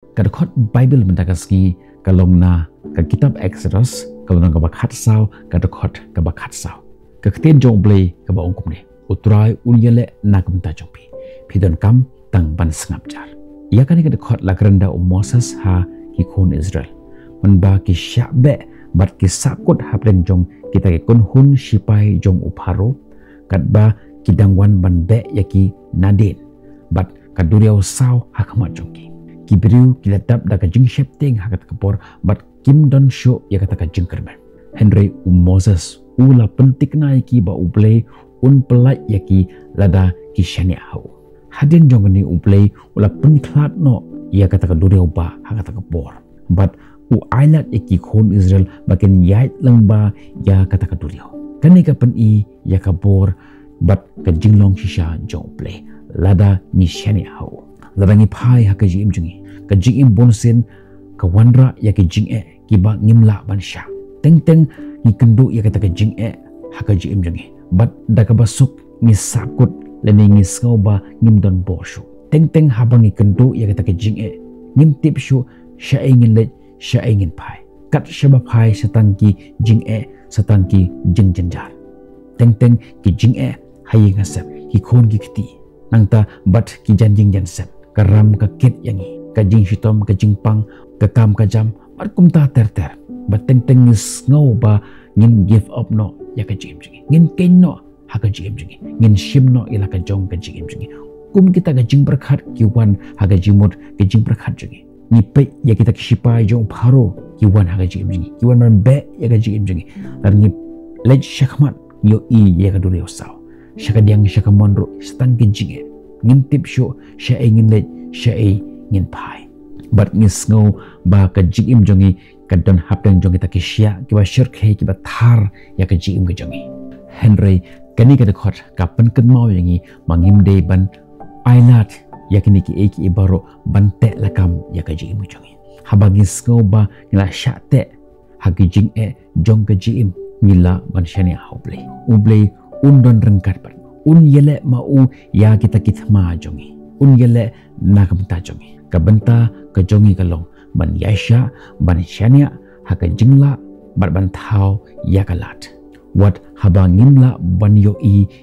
Kadakot Bible mendakaski kalong na ka kitab Exodus kalong na kabakat saw kadakot kabakat saw. Kakten jong blay kabaong kumne. Utray unyele na kamta jongpi. Pidon kam tang ban sngapjar. Ia kani kadakot lakrenda Moses ha kikun Israel. Menba ki syakbe bat ki sakut hapren jong kita ke kun sipai jong uparo katba kidangwan ban be yaki nadin bat kaduriau saw hakamat jongki. Kibriu kiladap da kajing shepting hakat kapor bat kim don show ya kata kajing kerman. Henry Moses ula pentik na yaki ba uplay pelai yaki lada kishani hau. Hadin jong ni uplay ula peniklat no ya kata kaduriau ba hakat kapor bat ailat yaki kon Israel bakin yait lang ba ya kata kaduriau. Kani ka peni ya kapor bat kajing long shisha jong uplay lada ni shani hau. Ladangi pai ha kajing jungi kajing bonsen kawandra ya kajing kiba ngimla bansha teng ni kendu ya kata kajing ha kajing jungi bat da kabasuk ni sakut leni ni skoba ngimdon boshu teng habang ni kendu ya kata kajing ngim tip shu sha ingin le sha ingin pai kat shaba pai satangki jing satangki jing jenjar teng ki jing hayi ngasep ki kon ki kiti nangta bat ki janjing jansep karam ka kit yangi kajing shitom kajing pang kakam kajam bat kumta ter bat teng ngis ngau ba ngin give up no ya kajing jingi ngin ken no ha kajing jingi ngin shim no ila kajong kajing jingi kum kita kajing berkhat kiwan ha kajing mut kajing berkhat jingi ni pe ya kita kishipai jong pharo kiwan ha kajing jingi kiwan man be ya kajing jingi dan ni lej shakmat yo ya kaduri saw shakadiang shakamonro stang kajing ngintip syo siya ay nginlet siya ay nginpay bat ngisngaw ba ka jigim jongi kadon hapdang jongi taki siya kiba syirkhe kiba thar ya ka jigim ka jongi Henry kani ka dekot ka penken mau yangi mangimde ban ailat ya kini ki eki ibaro bante lakam ya ka jigim ka jongi habagi sngaw ba ngila syate hagi jing jong ka jigim ngila ban syani hauble uble undon rengkat ban yele mau ya kita ma jongi yele na kamta jongi kabenta ka jongi kalong ban yasha ban shania haka jingla ban thau ya kalat wat habang ngimla ban yo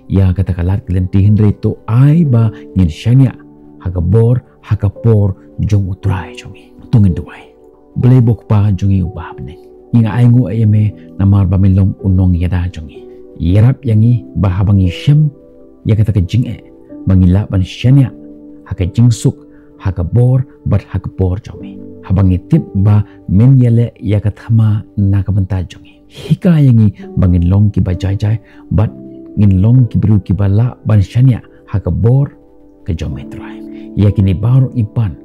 ya kata kalat kelenti Henry to ai ba ngin shania haka bor haka por jong utrai jongi tungin duai blay bok pa jongi ubah ne inga aingu ayame namar bamilong unong yada jongi yarap yangi bahabang shem ya kata kajing mangila ban syanya haka jingsuk haka bor bat haka bor jongi habang tip ba men yele ya kathama na kamanta jongi hika yangi bangin long ki ba jai bat ngin long ki bru ki bala ban syanya haka bor ke jongi trai ya kini baru ipan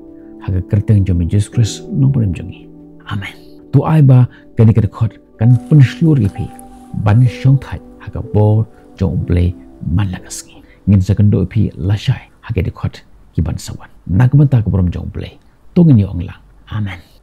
haka kerteng jongi Jesus Christ nomor jongi amen tu ai ba kani kadakot kan penslur ipi ban syong thai haka bor jong blay malagaski ngin sa kendo pi lashai hage de khot ki ban sawan nagmata ko borom jong play tongin yo lang amen.